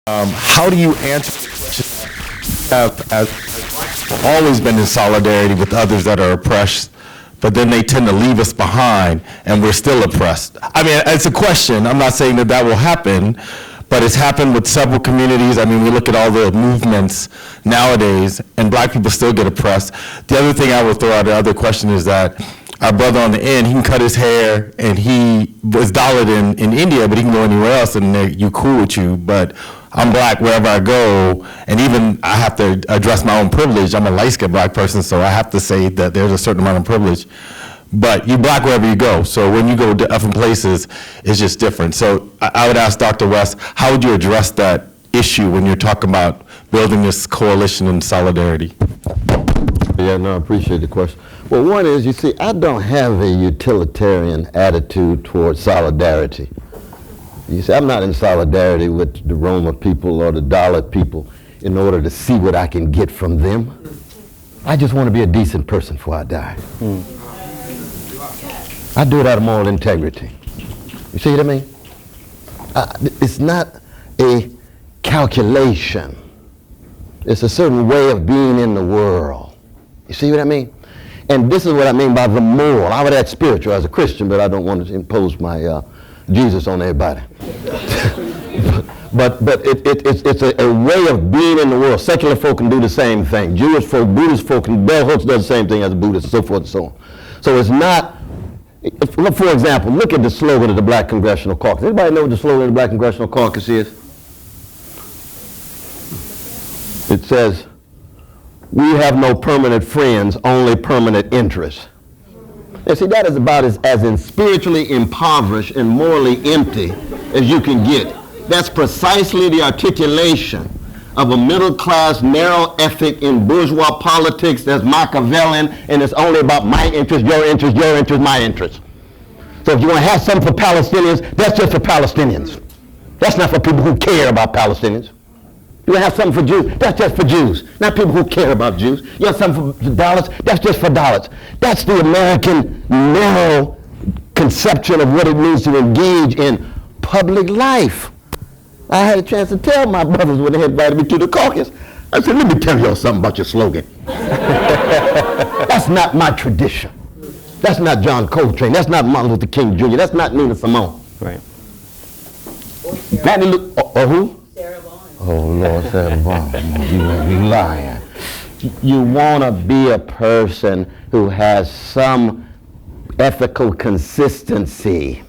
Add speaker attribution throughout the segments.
Speaker 1: How do you answer the question? Have always been in solidarity with others that are oppressed, but then they tend to leave us behind and we're still oppressed. I mean, it's a question. I'm not saying that that will happen, but it's happened with several communities. I mean, we look at all the movements nowadays and black people still get oppressed. The other thing I would throw out, the other question is that our brother on the end, he can cut his hair and he was Dalit in India, but he can go anywhere else and you cool with you. But I'm black wherever I go, and even I have to address my own privilege. I'm a light-skinned black person, so I have to say that there's a certain amount of privilege. But you black wherever you go, so when you go to different places, it's just different. So I would ask Dr. West, how would you address that issue when you're talking about building this coalition and solidarity?
Speaker 2: Yeah, no, I appreciate the question. Well, one is, you see, I don't have a utilitarian attitude towards solidarity. You see, I'm not in solidarity with the Roma people or the Dalit people in order to see what I can get from them. I just want to be a decent person before I die. I do it out of moral integrity. You see what I mean? It's not a calculation. It's a certain way of being in the world. You see what I mean? And this is what I mean by the moral. I would add spiritual as a Christian, but I don't want to impose my Jesus on everybody. but it's a way of being in the world. Secular folk can do the same thing. Jewish folk, Buddhist folk, and Bell Hooks does the same thing as a Buddhist, and so forth and so on. So it's not, for example, look at the slogan of the Black Congressional Caucus. Anybody know what the slogan of the Black Congressional Caucus is? It says, "We have no permanent friends, only permanent interests." And see, that is about as in spiritually impoverished and morally empty as you can get. That's precisely the articulation of a middle-class, narrow ethic in bourgeois politics that's Machiavellian, and it's only about my interest, your interest, your interest, my interest. So if you want to have something for Palestinians, that's just for Palestinians. That's not for people who care about Palestinians. You have something for Jews, that's just for Jews, not people who care about Jews. You have something for Dalits, that's just for Dalits. That's the American narrow conception of what it means to engage in public life. I had a chance to tell my brothers when they invited me to the caucus. I said, let me tell y'all something about your slogan. That's not my tradition. That's not John Coltrane. That's not Martin Luther King Jr. That's not Nina Simone.
Speaker 3: Right.
Speaker 2: Or who? Oh, Lord, Sarah Vaughan, you ain't be lying. You want to be a person who has some ethical consistency.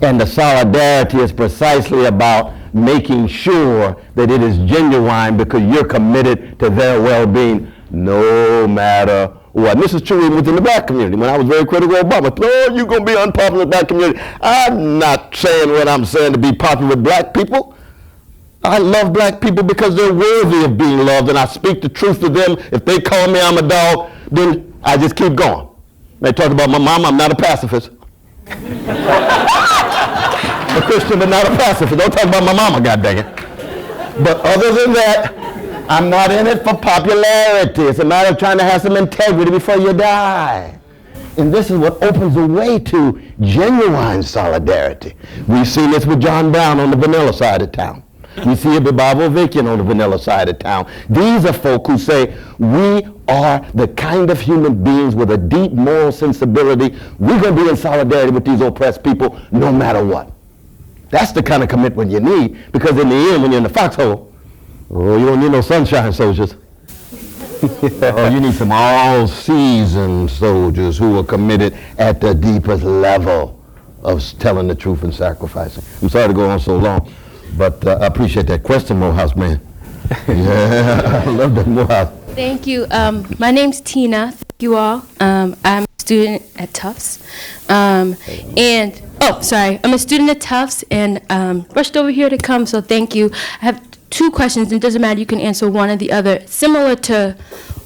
Speaker 2: And the solidarity is precisely about making sure that it is genuine because you're committed to their well-being no matter what. And this is true even within the black community. When I was very critical of Obama, oh, you're going to be unpopular in the black community. I'm not saying what I'm saying to be popular with black people. I love black people because they're worthy of being loved, and I speak the truth to them. If they call me I'm a dog, then I just keep going. They talk about my mom, I'm not a pacifist. A Christian, but not a pacifist. Don't talk about my mama, goddammit. But other than that, I'm not in it for popularity. It's a matter of trying to have some integrity before you die. And this is what opens the way to genuine solidarity. We've seen this with John Brown on the vanilla side of town. We see it with Bob Evoking on the vanilla side of town. These are folk who say, we are the kind of human beings with a deep moral sensibility. We're going to be in solidarity with these oppressed people no matter what. That's the kind of commitment you need, because in the end, when you're in the foxhole, oh, you don't need no sunshine soldiers. Oh, you need some all-season soldiers who are committed at the deepest level of telling the truth and sacrificing. I'm sorry to go on so long. But I appreciate that question, Morehouse man. Yeah, I love that Morehouse.
Speaker 4: Thank you. My name's Tina. Thank you all. I'm a student at Tufts. I'm a student at Tufts and rushed over here to come, so thank you. I have two questions, and it doesn't matter, you can answer one or the other. Similar to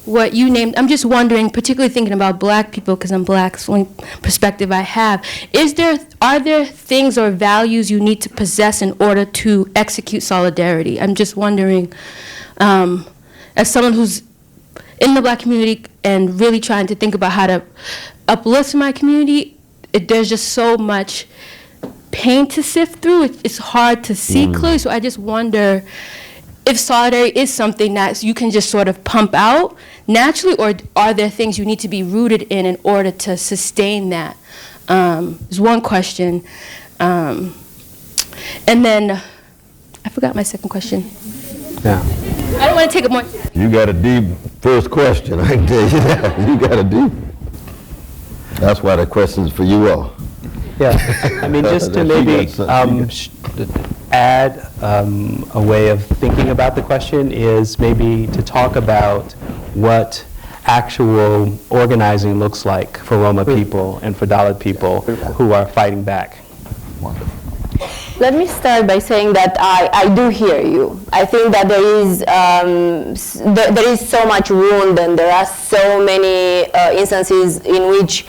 Speaker 4: what you named, I'm just wondering, particularly thinking about black people, because I'm black, it's the only perspective I have. Are there things or values you need to possess in order to execute solidarity? I'm just wondering, as someone who's in the black community and really trying to think about how to uplift my community, there's just so much pain to sift through. It's hard to see clearly. So I just wonder if solidarity is something that you can just sort of pump out naturally, or are there things you need to be rooted in order to sustain that? Is one question. And then I forgot my second question.
Speaker 2: Yeah.
Speaker 4: I don't want to take up more.
Speaker 2: You got a deep first question, I can tell you that. You got a deep. That's why the question's for you all.
Speaker 3: Yeah, I mean, just to maybe add a way of thinking about the question is maybe to talk about what actual organizing looks like for Roma people and for Dalit people who are fighting back.
Speaker 5: Let me start by saying that I do hear you. I think that there is so much wound, and there are so many instances in which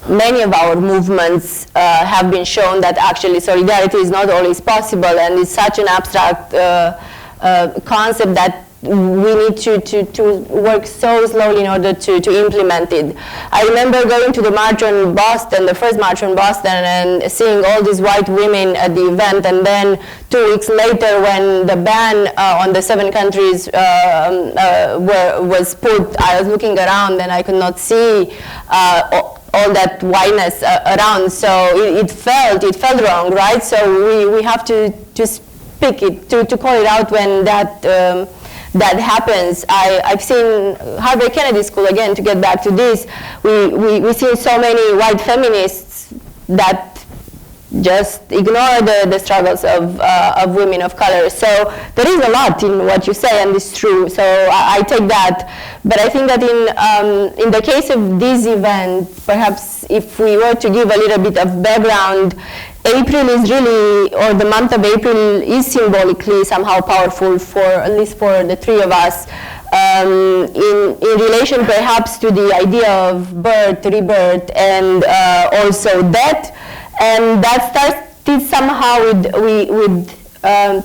Speaker 5: many of our movements have been shown that actually solidarity is not always possible, and it's such an abstract concept that we need to work so slowly in order to implement it. I remember going to the march on Boston, the first march on Boston, and seeing all these white women at the event, and then 2 weeks later when the ban on the 7 countries was put, I was looking around and I could not see all that whiteness around, so it felt wrong, right? So we have to speak it, to call it out when that happens. I've seen Harvard Kennedy School, again, to get back to this, we see so many white feminists that just ignore the struggles of women of color. So there is a lot in what you say, and it's true. So I take that. But I think that in the case of this event, perhaps if we were to give a little bit of background, April is really, or the month of April is symbolically somehow powerful for, at least for the 3 of us, in relation perhaps to the idea of birth, rebirth, and also death. And that started somehow with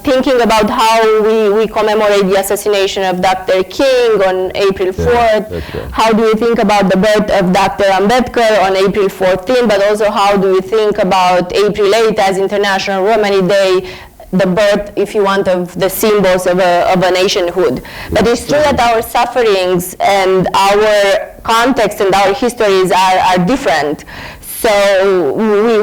Speaker 5: thinking about how we commemorate the assassination of Dr. King on April 4th. Right. How do we think about the birth of Dr. Ambedkar on April 14th, but also how do we think about April 8th as International Romani Day, the birth, if you want, of the symbols of a nationhood. But it's true that our sufferings and our context and our histories are different. So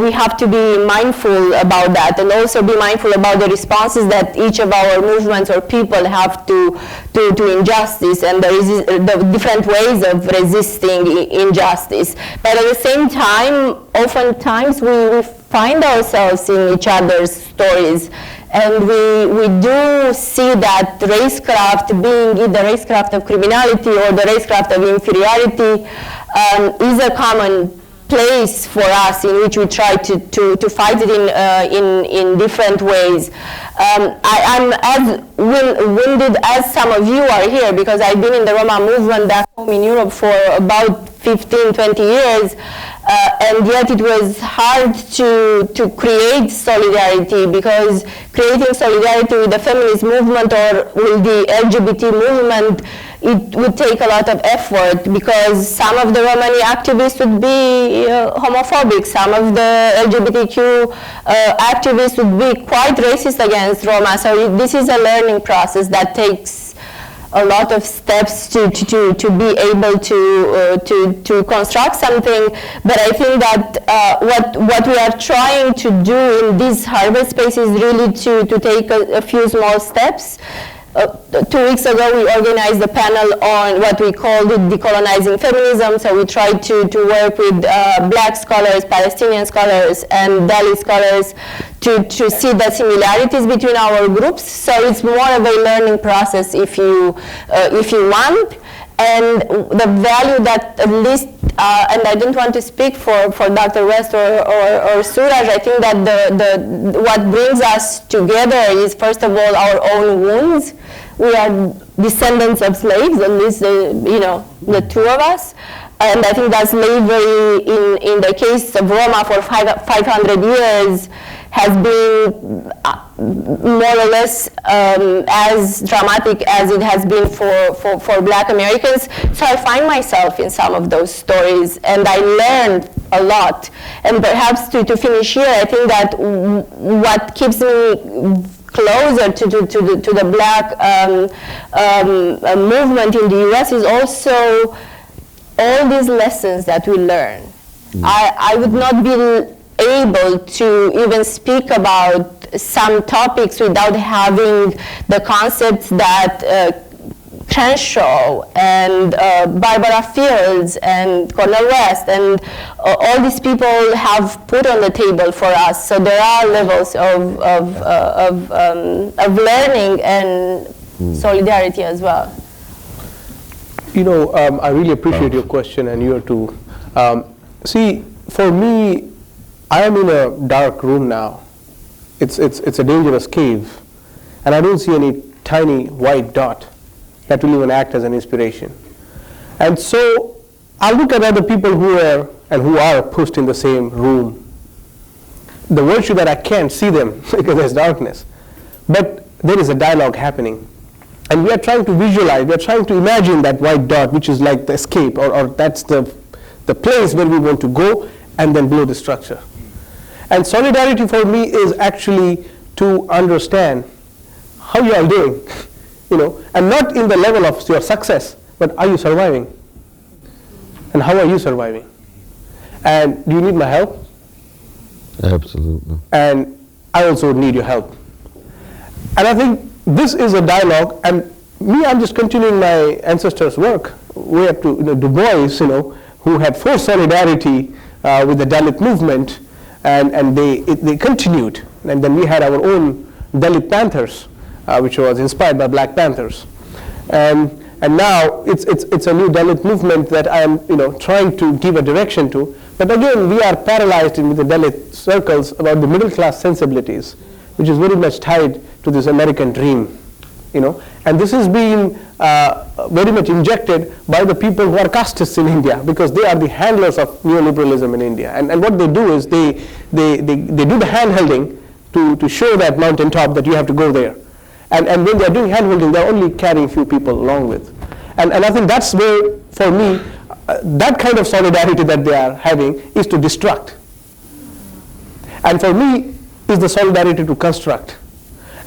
Speaker 5: we have to be mindful about that, and also be mindful about the responses that each of our movements or people have to injustice, and the different ways of resisting injustice. But at the same time, oftentimes we find ourselves in each other's stories. And we do see that racecraft, being it the racecraft of criminality or the racecraft of inferiority, is a common place for us in which we try to fight it in different ways. I'm as wounded as some of you are here, because I've been in the Roma movement back home in Europe for about 15, 20 years, and yet it was hard to create solidarity, because creating solidarity with the feminist movement or with the LGBT movement, it would take a lot of effort, because some of the Romani activists would be homophobic, some of the LGBTQ activists would be quite racist against Roma. So this is a learning process that takes a lot of steps to be able to construct something. But I think that what we are trying to do in this harbor space is really to take a few small steps. 2 weeks ago, we organized a panel on what we called decolonizing feminism. So we tried to work with Black scholars, Palestinian scholars, and Dalit scholars to see the similarities between our groups. So it's more of a learning process, if you want. And the value that, at least, and I don't want to speak for Dr. West or Suraj, I think that what brings us together is, first of all, our own wounds. We are descendants of slaves, at least the 2 of us. And I think that slavery, in the case of Roma for 500 years, has been more or less as dramatic as it has been for Black Americans. So I find myself in some of those stories, and I learned a lot. And perhaps to finish here, I think that what keeps me closer to the Black movement in the US is also all these lessons that we learn. I would not be able to even speak about some topics without having the concepts that Crenshaw and Barbara Fields and Cornel West and all these people have put on the table for us. So there are levels of learning and solidarity as well.
Speaker 6: You know, I really appreciate your question, and you too. See, for me, I am in a dark room now. It's a dangerous cave, and I don't see any tiny white dot that will even act as an inspiration. And so I look at other people who are pushed in the same room. The virtue that I can't see them because there's darkness, but there is a dialogue happening. And we are trying to visualize, we are trying to imagine that white dot, which is like the escape, or that's the place where we want to go and then blow the structure. And solidarity for me is actually to understand how you are doing, you know, and not in the level of your success, but are you surviving? And how are you surviving? And do you need my help?
Speaker 2: Absolutely.
Speaker 6: And I also need your help. And I think this is a dialogue, and me, I'm just continuing my ancestors' work way up to Du Bois, who had forced solidarity with the Dalit movement, and they continued. And then we had our own Dalit Panthers, which was inspired by Black Panthers. And now it's a new Dalit movement that I am trying to give a direction to. But again, we are paralyzed in the Dalit circles about the middle class sensibilities, which is very much tied to this American dream, and this is being very much injected by the people who are casteists in India, because they are the handlers of neoliberalism in India. And what they do is they do the hand-holding to show that mountaintop that you have to go there. And when they're doing hand-holding, they're only carrying few people along with. And I think that's where, for me, that kind of solidarity that they are having is to destruct. And for me, is the solidarity to construct.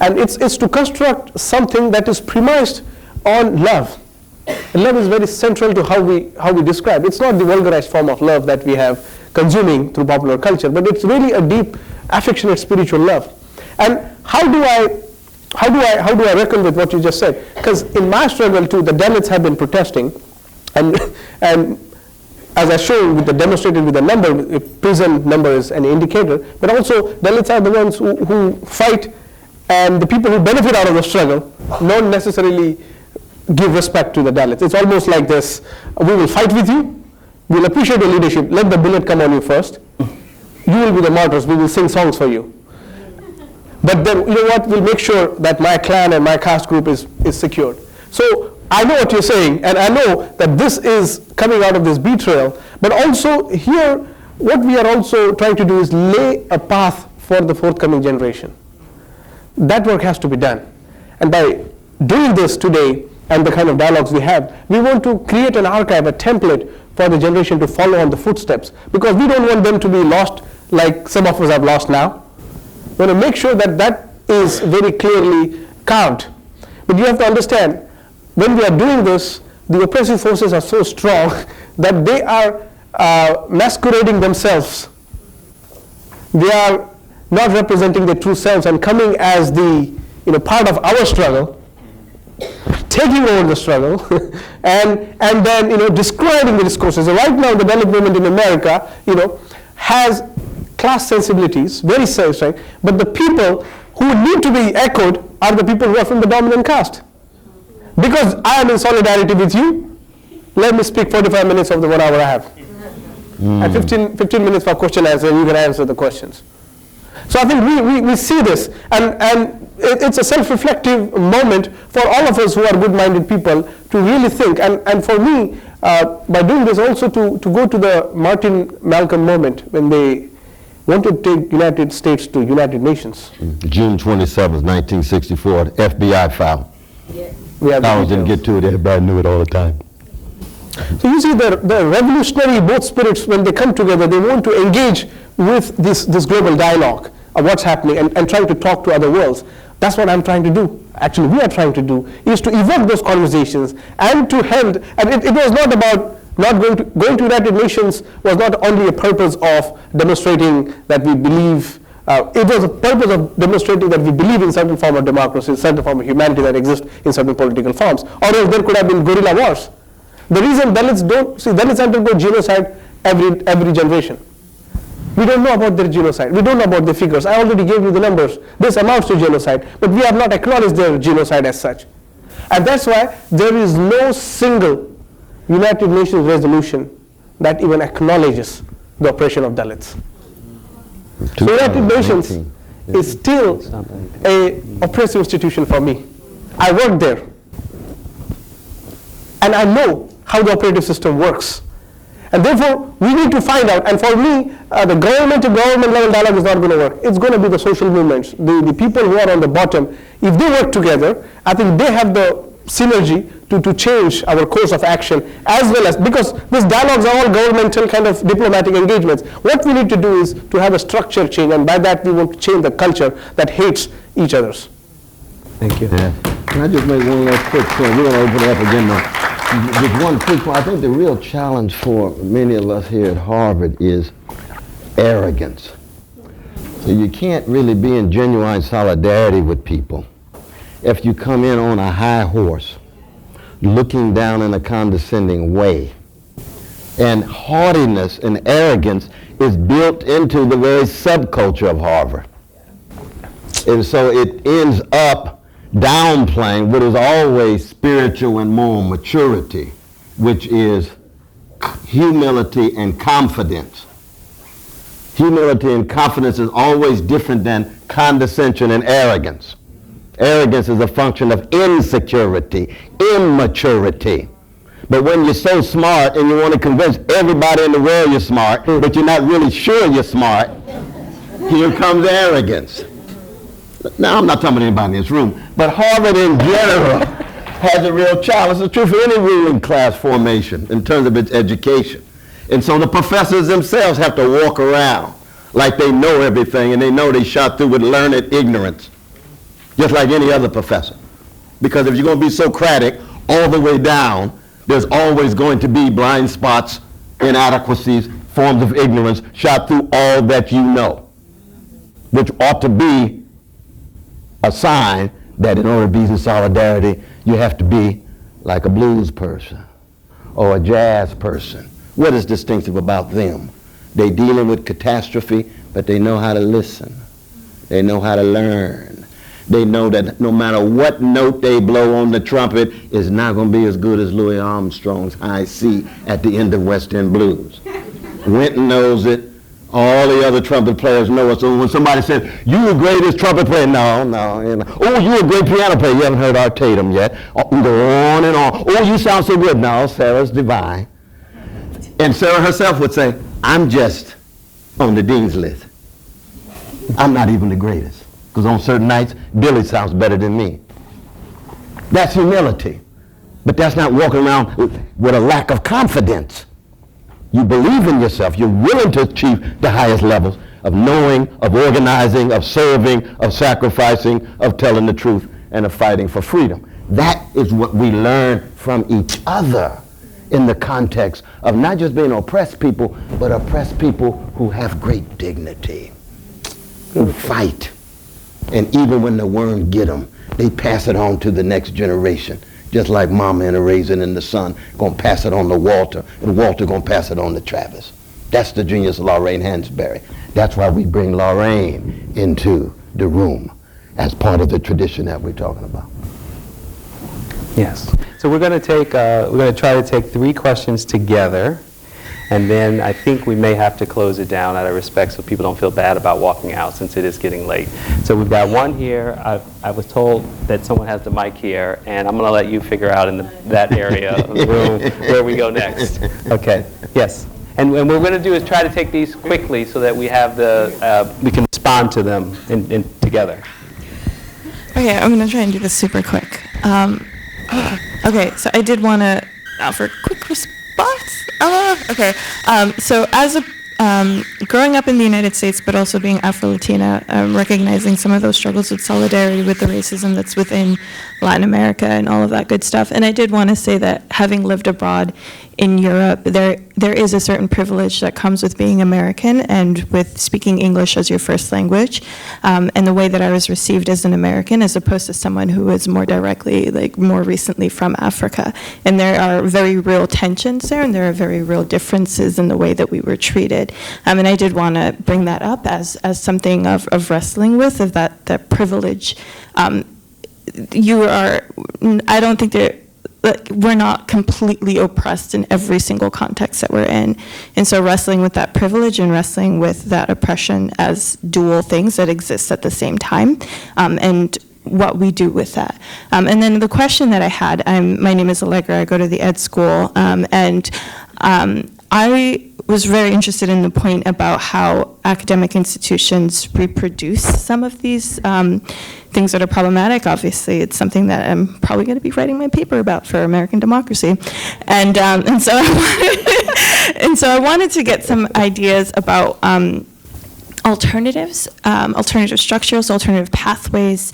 Speaker 6: And it's to construct something that is premised on love. And love is very central to how we describe. It's not the vulgarized form of love that we have consuming through popular culture, but it's really a deep, affectionate, spiritual love. And how do I reckon with what you just said? Because in my struggle too, the Dalits have been protesting, and as I showed with the demonstrated with the number, prison number is an indicator, but also Dalits are the ones who fight, and the people who benefit out of the struggle don't necessarily give respect to the Dalits. It's almost like this: we will fight with you, we'll appreciate your leadership, let the bullet come on you first, you will be the martyrs, we will sing songs for you. But then, you know what, we'll make sure that my clan and my caste group is secured. So I know what you're saying, and I know that this is coming out of this betrayal, but also here, what we are also trying to do is lay a path for the forthcoming generation. That work has to be done. And by doing this today, and the kind of dialogues we have, we want to create an archive, a template for the generation to follow on the footsteps, because we don't want them to be lost like some of us have lost now. We want to make sure that that is very clearly carved. But you have to understand, when we are doing this, the oppressive forces are so strong that they are masquerading themselves. They are not representing their true selves and coming as the part of our struggle, taking over the struggle, and then describing the discourses. So right now, the Dalit movement in America, has class sensibilities, very strong, but the people who need to be echoed are the people who are from the dominant caste. Because I am in solidarity with you, let me speak 45 minutes of the 1 hour I have. And 15 minutes for question answer, and you can answer the questions. So I think we see this, and it's a self-reflective moment for all of us who are good-minded people to really think. And for me, by doing this also to go to the Martin Malcolm moment when they wanted to take United States to United Nations.
Speaker 2: June 27th, 1964, FBI file.
Speaker 5: Yeah.
Speaker 2: I didn't get to it, everybody knew it all the time.
Speaker 6: So you see the revolutionary both spirits, when they come together, they want to engage with this global dialogue of what's happening and trying to talk to other worlds. That's what I'm trying to do. Actually, we are trying to do, is to evoke those conversations and to end, and it was not about not going to United Nations was not only a purpose of demonstrating that we believe, it was a purpose of demonstrating that we believe in certain form of democracy, certain form of humanity that exists in certain political forms, or else there could have been guerrilla wars. The reason Dalits undergo genocide every generation. We don't know about their genocide. We don't know about the figures. I already gave you the numbers. This amounts to genocide, but we have not acknowledged their genocide as such. And that's why there is no single United Nations resolution that even acknowledges the oppression of Dalits. So United Nations is still an oppressive institution for me. I work there. And I know how the operative system works. And therefore, we need to find out. And for me, the government-to-government level dialogue is not going to work. It's going to be the social movements, the people who are on the bottom. If they work together, I think they have the synergy to change our course of action, as well as, because these dialogues are all governmental kind of diplomatic engagements. What we need to do is to have a structure change, and by that we want to change the culture that hates each other's.
Speaker 3: Thank you.
Speaker 2: Yeah. Can I just make one last quick point? We're going to open it up again now. Just one quick point. I think the real challenge for many of us here at Harvard is arrogance. So you can't really be in genuine solidarity with people if you come in on a high horse, looking down in a condescending way. And haughtiness and arrogance is built into the very subculture of Harvard. And so it ends up downplaying what is always spiritual and moral maturity, which is humility and confidence. Humility and confidence is always different than condescension and arrogance. Arrogance is a function of insecurity, immaturity. But when you're so smart and you want to convince everybody in the world you're smart, but you're not really sure you're smart, here comes arrogance. Now, I'm not talking about anybody in this room, but Harvard in general has a real challenge. It's true for any ruling class formation in terms of its education. And so the professors themselves have to walk around like they know everything, and they know they shot through with learned ignorance, just like any other professor. Because if you're going to be Socratic all the way down, there's always going to be blind spots, inadequacies, forms of ignorance shot through all that you know, which ought to be a sign that in order to be in solidarity, you have to be like a blues person or a jazz person. What is distinctive about them? They dealing with catastrophe, but they know how to listen. They know how to learn. They know that no matter what note they blow on the trumpet, it's not going to be as good as Louis Armstrong's High C at the end of West End Blues. Winton knows it. All the other trumpet players know it. So when somebody says, "You the greatest trumpet player," no. You know. "Oh, you a great piano player." You haven't heard Art Tatum yet. We go on and on. "Oh, you sound so good." No, Sarah's divine. And Sarah herself would say, "I'm just on the dean's list. I'm not even the greatest. Because on certain nights, Billy sounds better than me." That's humility. But that's not walking around with a lack of confidence. You believe in yourself. You're willing to achieve the highest levels of knowing, of organizing, of serving, of sacrificing, of telling the truth, and of fighting for freedom. That is what we learn from each other in the context of not just being oppressed people, but oppressed people who have great dignity, who fight. And even when the worm get them, they pass it on to the next generation. Just like Mama and a Raisin in the Sun gonna pass it on to Walter, and Walter gonna pass it on to Travis. That's the genius of Lorraine Hansberry. That's why we bring Lorraine into the room as part of the tradition that we're talking about.
Speaker 3: Yes. So we're going to try to take 3 questions together, and then I think we may have to close it down out of respect so people don't feel bad about walking out since it is getting late. So we've got one here. I was told that someone has the mic here, and I'm going to let you figure out in that area of the room where we go next. Okay. Yes. And what we're going to do is try to take these quickly so that we have we can respond to them in together.
Speaker 7: Okay, I'm going to try and do this super quick. Okay, so I did want to offer a quick response Okay. So as a growing up in the United States, but also being Afro-Latina, recognizing some of those struggles with solidarity with the racism that's within Latin America and all of that good stuff. And I did want to say that having lived abroad in Europe, there is a certain privilege that comes with being American and with speaking English as your first language, and the way that I was received as an American as opposed to someone who was more directly, like more recently from Africa. And there are very real tensions there, and there are very real differences in the way that we were treated. And I did want to bring that up as something of wrestling with, of that privilege. I don't think we're not completely oppressed in every single context that we're in. And so wrestling with that privilege and wrestling with that oppression as dual things that exist at the same time, and what we do with that. And then the question that I had, my name is Allegra, I go to the ed school, and I was very interested in the point about how academic institutions reproduce some of these things that are problematic. Obviously, it's something that I'm probably going to be writing my paper about for American democracy, and so I wanted to get some ideas about alternatives, alternative structures, alternative pathways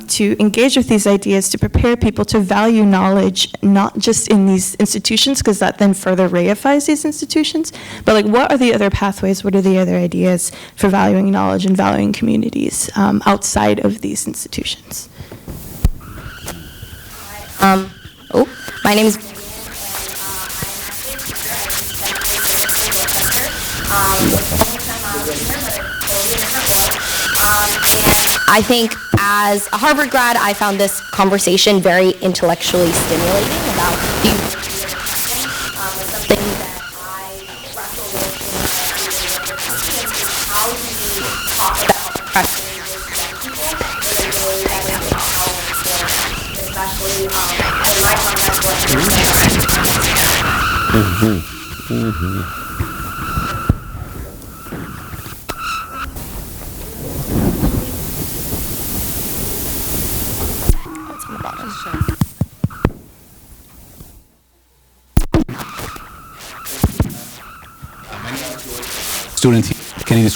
Speaker 7: to engage with these ideas, to prepare people to value knowledge, not just in these institutions, because that then further reifies these institutions, but like what are the other pathways, what are the other ideas for valuing knowledge and valuing communities outside of these institutions?
Speaker 5: My name is I think as a Harvard grad, I found this conversation very intellectually stimulating about the something that I wrestle with how do we talk about oppression with young people in a way that is empowering, especially in my context.
Speaker 8: Student